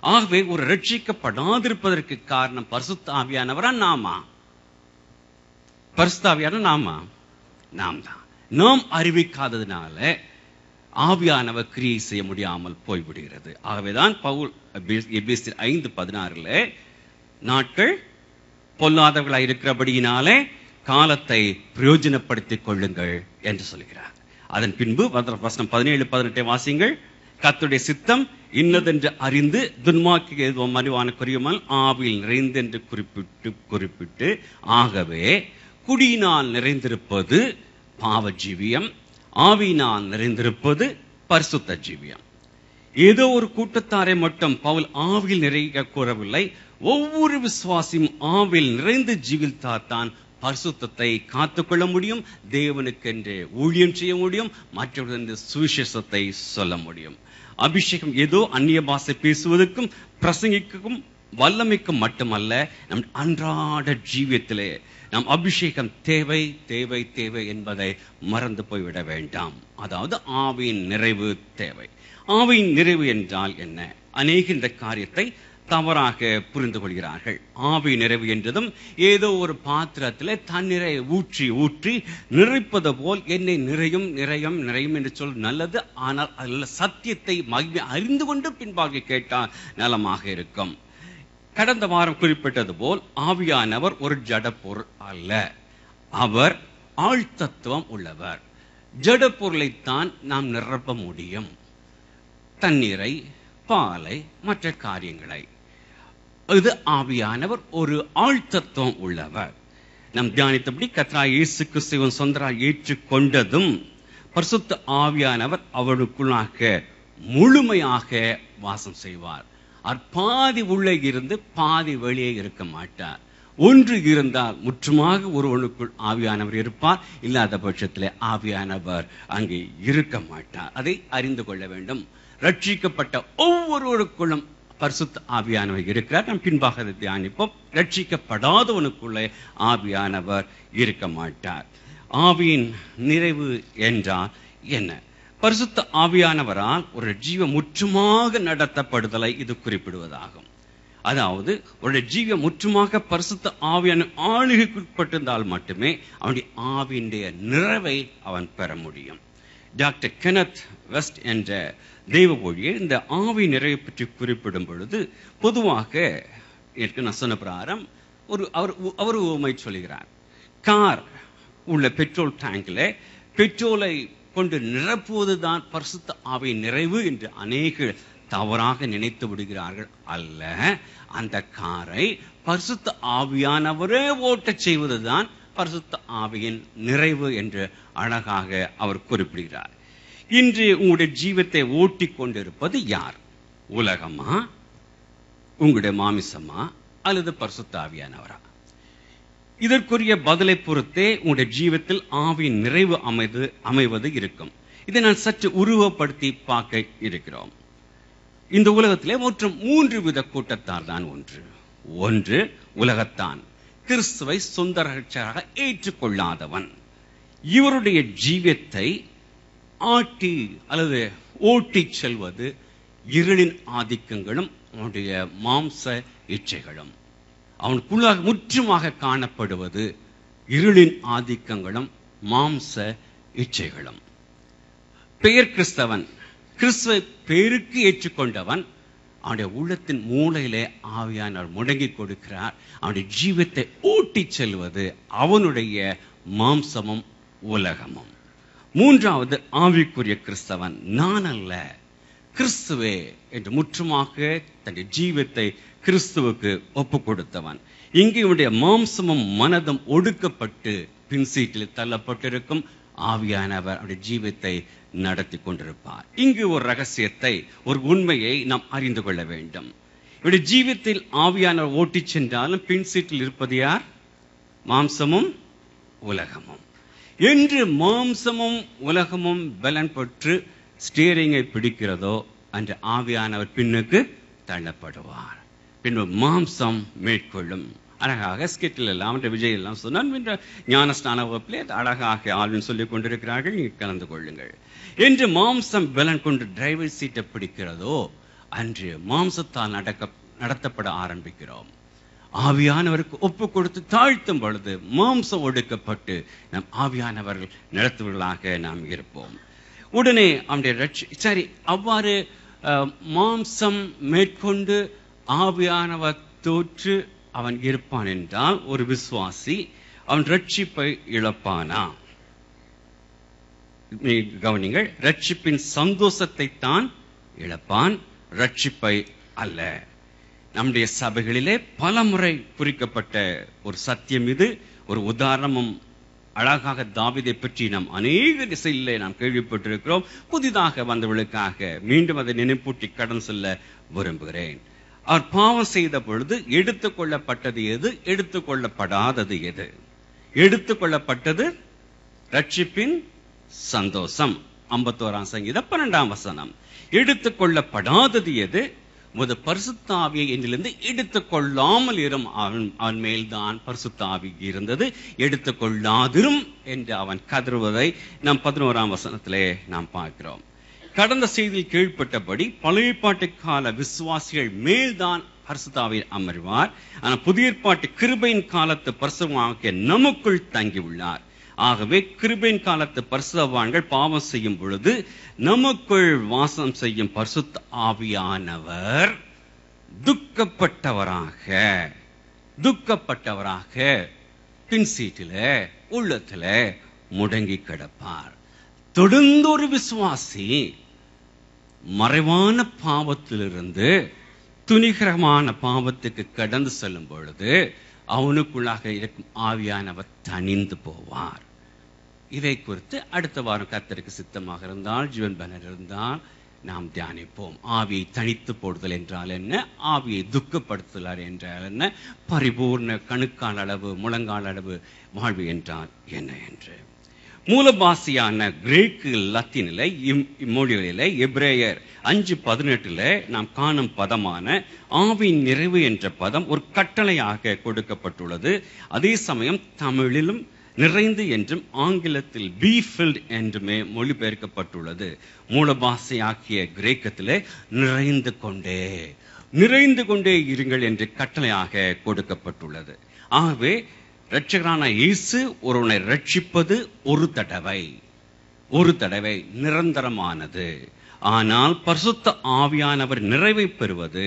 ஆகவே ஒரு ரட்சிக்கப்படாதிருப்பதற்கு காரணம் பரிசுத்த ஆவியானவரா நாமா? பரிசுத்த ஆவியானவர் நாமா? நாம் தான். நாம் அறிவிக்காததுனால ஆவியானவர் கிரியை செய்ய முடியாமல் போய்விடுகிறது. ஆகவேதான் பவுல் எபேசியர் 5:16 நாட்கள் பொல்லாதவர்களாய் இருக்கிறபடியினாலே காலத்தை பிரயோஜனப்படுத்திக் கொள்ளுங்கள் என்று சொல்கிறார். அதன் பின்பு வசனம் 17-18 வாசிங்கள். கர்த்தருடைய சித்தம் இன்னதென்று அறிந்து துன்மார்க்க ஏதும் மனுவான குறையாமல் ஆவியில் நிறைந்து என்று குறிப்பிட்டு ஆகவே குடியினால் நிறைந்திருப்பது பாவ ஜீவியம், ஆவியினால் நிறைந்திருப்பது பரிசுத்த ஜீவியம். ஏதோ ஒரு கூட்டத்தாரை மட்டும் பவுல் ஆவியில் நிறைய கூறவில்லை. ஒவ்வொரு விசுவாசியும் ஆவியில் நிறைந்து ஜீவித்தால்தான் பரிசுத்தத்தை காத்துக்கொள்ள முடியும், தேவனுக்கென்று ஊழியம் செய்ய முடியும், மற்றவர்களுக்கு சுவிசேஷத்தை சொல்ல முடியும். அபிஷேகம் ஏதோ அந்நிய பாஷை பேசுவதற்கும் பிரசங்கிக்கும் வல்லமைக்கும் மட்டுமல்ல, நம் அன்றாட ஜீவியத்திலே நம் அபிஷேகம் தேவை தேவை தேவை என்பதை மறந்து போய்விட வேண்டாம். அதாவது ஆவியின் நிறைவு தேவை. ஆவியின் நிறைவு என்றால் என்ன? அநேக இந்த காரியத்தை தவறாக புரிந்து கொள்கிறார்கள். ஆவி நிறைவு என்றதும் ஏதோ ஒரு பாத்திரத்தில் தண்ணீரை ஊற்றி ஊற்றி நிறைப்பது போல் என்னை நிறையும் நிறையும் நிறையும் என்று சொல் நல்லது. ஆனால் அதில் சத்தியத்தை மகிமை அறிந்து கொண்டு பின்பாக கேட்டால் நலமாக இருக்கும். கடந்த வாரம் குறிப்பிட்டது போல் ஆவியானவர் ஒரு ஜட பொருள் அல்ல, அவர் ஆழ்தத்துவம் உள்ளவர். ஜட பொருளைத்தான் நாம் நிரப்ப முடியும், தண்ணீரை, பாலை, மற்ற காரியங்களை. இது ஆவியானவர் ஒரு ஆழ்தத்துவம் உள்ளவர். நம் தியானித்தபடி கர்த்தராகிய இயேசு கிறிஸ்துவை சொந்தராய் ஏற்றுக்கொண்டதும் பரிசுத்த ஆவியானவர் அவருக்குள்ளாக முழுமையாக வாசம் செய்வார். அவர் பாதி உள்ளே இருந்து பாதி வெளியே இருக்க மாட்டார். ஒன்று இருந்தால் முற்றுமாக ஒருவனுக்குள் ஆவியானவர் இருப்பார், இல்லாத பட்சத்தில் ஆவியானவர் அங்கே இருக்க மாட்டார். அதை அறிந்து கொள்ள வேண்டும். ரட்சிக்கப்பட்ட ஒவ்வொருவருக்குள்ளும் பரிசுத்த ஆவியானவர் இருக்கிறார். நாம் பின்பாக அதை தியானிப்போம். ரட்சிக்கப்படாதவனுக்குள்ளே ஆவியானவர் இருக்க மாட்டார். ஆவியின் நிறைவு என்றால் என்ன? பரிசுத்த ஆவியானவரால் ஒரு ஜீவ முற்றுமாக நடத்தப்படுதலை இது குறிப்பிடுவதாகும். அதாவது ஒரு ஜீவ முற்றுமாக பரிசுத்த ஆவியான ஆளுகைக்குட்பட்டிருந்தால் மட்டுமே அவனுடைய ஆவியினுடைய நிறைவை அவன் பெற முடியும். டாக்டர் கெனத் வெஸ்ட் என்ற தெய்வ ஊழியர் இந்த ஆவி நிறைவை பற்றி குறிப்பிடும் பொழுது பொதுவாக நான் சொன்ன பிரகாரம் அவர் உவமை சொல்கிறார். கார் உள்ள பெட்ரோல் டேங்கில் பெட்ரோலை கொண்டு நிரப்புவதுதான் பரிசுத்த ஆவி நிறைவு என்று அநேக தவறாக நினைத்து விடுகிறார்கள். அல்ல, அந்த காரை பரிசுத்த ஆவியானவரே ஓட்டச் செய்வதுதான் பரிசுத்த ஆவியின் நிறைவு என்று அழகாக அவர் குறிப்பிடுகிறார். இன்று உங்களுடைய ஜீவத்தை ஓட்டி கொண்டிருப்பது யார்? உலகமா, உங்களுடைய மாமிசமா, அல்லது பரிசுத்த ஆவியானவரா? இதற்குரிய பதிலை பொறுத்தே உங்களுடைய ஜீவத்தில் ஆவியின் நிறைவு அமைவது இருக்கும். இதை நான் சற்று உருவப்படுத்தி பார்க்க இருக்கிறோம். இந்த உலகத்திலே மொத்தம் 3 வித கூட்டத்தார் தான் ஒன்று உலகத்தான், கிறிஸ்துவை சொந்த ரட்சகராக ஏற்றுக்கொள்ளாதவன். இவருடைய ஜீவத்தை ஆட்டி அல்லது ஓட்டி செல்வது இருளின் ஆதிக்கங்களும் அவனுடைய மாம்ச இச்சைகளும். அவனுக்குள்ளாக முற்றுமாக காணப்படுவது இருளின் ஆதிக்கங்களும் மாம்ச இச்சைகளும். பெயர் கிறிஸ்தவன், கிறிஸ்துவை பேருக்கு ஏற்றுக்கொண்டவன், அவனுடைய உள்ளத்தின் மூளையிலே ஆவியானவர் முடங்கி கொடுக்கிறார். அவனுடைய ஜீவத்தை ஓட்டி செல்வது அவனுடைய மாம்சமும் உலகமும். 3வது ஆவிக்குரிய கிறிஸ்தவன், நான் அல்ல கிறிஸ்துவே என்று முற்றுமாக தன்னுடைய ஜீவத்தை கிறிஸ்துவுக்கு ஒப்பு கொடுத்தவன். இங்கு இவனுடைய மாம்சமும் மனதும் ஒடுக்கப்பட்டு பின் சீட்டில் தள்ளப்பட்டிருக்கும். ஆவியானவர் அவருடைய ஜீவத்தை நடத்தி கொண்டிருப்பார். இங்கு ஒரு ரகசியத்தை, ஒரு உண்மையை நாம் அறிந்து கொள்ள வேண்டும். இவருடைய ஜீவத்தில் ஆவியானவர் ஓட்டி சென்றாலும் பின் சீட்டில் இருப்பது யார்? மாம்சமும் உலகமும். என்று மாம்சமும் உலகமும் பலன் பெற்று ஸ்டீரிங்கை பிடிக்கிறதோ அன்று ஆவியானவர் பின்னுக்கு தள்ளப்படுவார். பின்பு மாம்சம் மேற்கொள்ளும். அழகாக ஸ்கிட்டில் எல்லாம் விஜய் எல்லாம் சொன்னால் ஞான ஸ்நான வகுப்பிலே அழகாக ஆளுன்னு சொல்லிக் கொண்டிருக்கிறார்கள், நீங்கள் கலந்து கொள்ளுங்கள். என்று மாம்சம் பலன் கொண்டு டிரைவர் சீட்டை பிடிக்கிறதோ அன்று மாம்சத்தால் நடத்தப்பட ஆரம்பிக்கிறோம். ஆவியானவருக்கு ஒப்பு கொடுத்து தாழ்த்தும் பொழுது மாம்சம் ஒடுக்கப்பட்டு நம் ஆவியானவர்கள் நடத்துவர்களாக நாம் இருப்போம். உடனே அவனுடைய சரி, அவ்வாறு மாம்சம் மேற்கொண்டு ஆவியானவர் தோற்று அவன் இருப்பான் என்றால் ஒரு விசுவாசி அவன் ரட்சிப்பை இழப்பானா? கவனிங்கள், ரட்சிப்பின் சந்தோஷத்தை தான் இழப்பான், ரட்சிப்பை அல்ல. நம்முடைய சபைகளிலே பல முறை குறிக்கப்பட்ட ஒரு சத்தியம் இது. ஒரு உதாரணமும் அழகாக தாவீதை பற்றி நாம் அநேக திசையிலே நாம் கேள்விப்பட்டிருக்கிறோம். புதிதாக வந்தவர்களுக்காக மீண்டும் அதை நினைப்பூட்டி கடன் சொல்ல விரும்புகிறேன். அவர் பாவம் செய்த பொழுது எடுத்துக்கொள்ளப்பட்டது எது, எடுத்துக்கொள்ளப்படாதது எது? எடுத்துக்கொள்ளப்பட்டது ரட்சிப்பின் சந்தோஷம். 51ஆம் சங்கீதம் 12ஆம் வசனம். எடுத்துக்கொள்ளப்படாதது எது? முத பரிசுத்த ஆவியை என்னிலிருந்து எடுத்துக்கொள்ளாமல் இரும். அவன் மேல்தான் பரிசுத்த ஆவி இருந்தது, எடுத்துக்கொள்ளாதிரும் என்று அவன் கதறுவதை நாம் 11ஆம் வசனத்திலே நாம் பார்க்கிறோம். கடந்த செய்தியில் கீழ்ப்பட்டபடி பழைய ஏற்பாட்டு கால விசுவாசிகள் மேல்தான் பரிசுத்த ஆவியில் அமர்வார். ஆனால் புதிய ஏற்பாட்டு கிருபையின் காலத்து பரிசுத்தவான்கள் நமக்குள் தங்கியுள்ளார். ஆகவே கிருபையின் காலத்து பரிசுத்தவான்கள் பாவம் செய்யும் பொழுது நமக்குள் வாசம் செய்யும் பரிசுத்த ஆவியானவர் துக்கப்பட்டவராக பின் சீட்டில உள்ளத்துல முடங்கி கிடப்பார். தொடர்ந்து ஒரு விசுவாசி மறைவான பாவத்திலிருந்து துணிகரமான பாவத்துக்கு கடந்து செல்லும் பொழுது அவனுக்குள்ளாக இருக்கும் ஆவியானவர் தனிந்து போவார். இதை குறித்து அடுத்த வாரம் கர்த்தருக்கு சித்தமாக இருந்தால், ஜீவன் பலன் இருந்தால் நாம் தியானிப்போம். ஆவியை தனித்து போடுதல் என்றால் என்ன, ஆவியை துக்கப்படுத்துதல் என்றால் என்ன, பரிபூர்ண கணுக்கால் அளவு முழங்கால் அளவு வாழ்வு என்றால் என்ன என்று. மூலபாசியான கிரேக்கு லத்தீனில இம்மொழிகளில எபிரேயர் 5:18 நாம் காணும் பதமான ஆவியின் நிறைவு என்ற பதம் ஒரு கட்டளையாக கொடுக்கப்பட்டுள்ளது. அதே சமயம் தமிழிலும் நிறைந்து என்றும் ஆங்கிலத்தில் பி ஃபில்ட் என்றுமே மொழிபெயர்க்கப்பட்டுள்ளது. மூலபாசையாக்கிய கிரேக்கத்திலே நிறைந்து கொண்டே இருங்கள் என்று கட்டளையாக கொடுக்கப்பட்டுள்ளது. ஆகவே இரட்சகரான இயேசு ஒருவனை ரட்சிப்பது ஒரு தடவை நிரந்தரமானது. ஆனால் பரிசுத்த ஆவியானவர் நிறைவை பெறுவது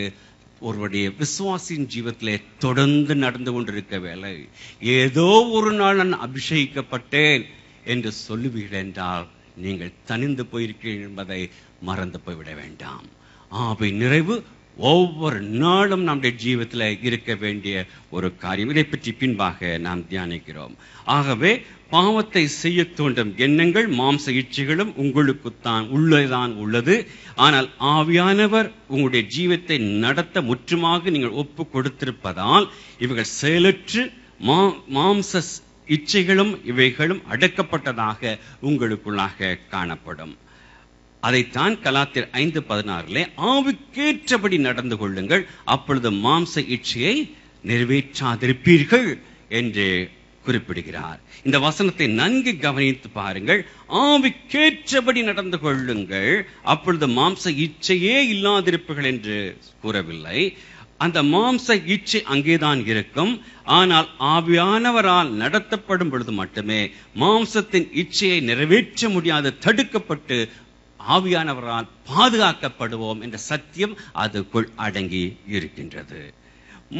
ஒருவருடைய விசுவாசியின் ஜீவத்திலே தொடர்ந்து நடந்து கொண்டிருக்க வேலை. ஏதோ ஒரு நாள் நான் அபிஷேகிக்கப்பட்டேன் என்று சொல்லுவீர்கள் என்றால் நீங்கள் தனிந்து போயிருக்கிறீர்கள் என்பதை மறந்து போய்விட வேண்டாம். ஆவி நிறைவு ஒவ்வொரு நாளும் நம்முடைய ஜீவத்தில் இருக்க வேண்டிய ஒரு காரியம். இதை பற்றி பின்பாக நாம் தியானிக்கிறோம். ஆகவே பாவத்தை செய்ய தூண்டும் எண்ணங்கள் மாம்ச இச்சைகளும் உங்களுக்குத்தான் உள்ளது. ஆனால் ஆவியானவர் உங்களுடைய ஜீவத்தை நடத்த முற்றுமாக நீங்கள் ஒப்பு கொடுத்திருப்பதால் இவைகள் செயலற்று மாம்ச இச்சைகளும் இவைகளும் அடக்கப்பட்டதாக உங்களுக்குள்ளாக காணப்படும். அதைத்தான் கலாத்தியர் 5:16 ஆவிக்கேற்றபடி நடந்து கொள்ளுங்கள், அப்பொழுது மாம்ச இச்சையை நிறைவேற்றாதிருப்பீர்கள் என்று குறிப்பிடுகிறார். இந்த வசனத்தை நன்கு கவனித்து பாருங்கள். ஆவிக்கேற்றபடி நடந்து கொள்ளுங்கள், அப்பொழுது மாம்ச இச்சையே இல்லாதிருப்பீர்கள் என்று கூறவில்லை. அந்த மாம்ச இச்சை அங்கேதான் இருக்கும். ஆனால் ஆவியானவரால் நடத்தப்படும் பொழுது மட்டுமே மாம்சத்தின் இச்சையை நிறைவேற்ற முடியாது, தடுக்கப்பட்டு ஆவியானவரால் பாதுகாக்கப்படுவோம் என்ற சத்தியம் அதுக்குள் அடங்கி இருக்கின்றது.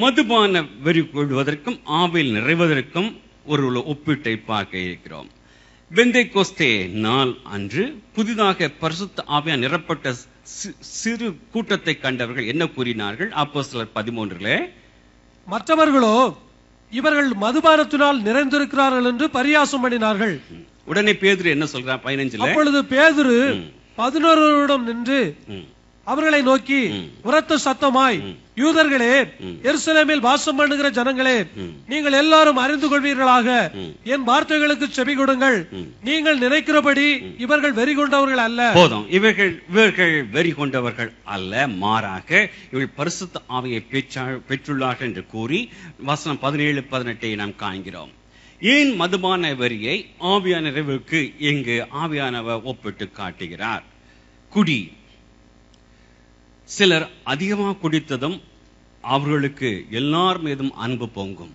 மதுபான வெறி கொள்வதற்கும் ஆவியில் நிறைவதற்கும் ஒரு ஒப்பீட்டை பார்க்க இருக்கிறோம். பெந்தேகோஸ்தே நாள் அன்று புதிதாக பரிசுத்த ஆவியால் நிரப்பட்ட சிறு கூட்டத்தை கண்டவர்கள் என்ன கூறினார்கள்? அப்போஸ்தலர் 13 மற்றவர்களோ இவர்கள் மதுபானத்தினால் நிறைந்திருக்கிறார்கள் என்று பரியாசம் பண்ணினார்கள். உடனே பேதுரு என்ன சொல்றார்? 15 அப்பொழுது பேதுரு 11 நின்று அவர்களை நோக்கி உரத்த சத்தமாய், யூதர்களே, எருசலேமில் வாசம் பண்ணுகிற ஜனங்களே, நீங்கள் எல்லாரும் அறிந்து கொள்வீர்களாக என் வார்த்தைகளுக்கு செவி கொடுங்கள். நீங்கள் நினைக்கிறபடி இவர்கள் வெறி கொண்டவர்கள் அல்ல. போதும், இவர்கள் வெறி கொண்டவர்கள் அல்ல, மாறாக இவர்கள் பரிசுத்த ஆவியை பெற்றுள்ளார்கள் என்று கூறி வசனம் 17-18 நாம் காண்கிறோம். ஏன் மதுபான வெறியை ஆவியான நிறைவுக்கு இங்கு ஆவியானவர் ஒப்பிட்டு காட்டுகிறார்? குடி, சிலர் அதிகமாக குடித்ததும் அவர்களுக்கு எல்லார் மீதும் அன்பு பொங்கும்.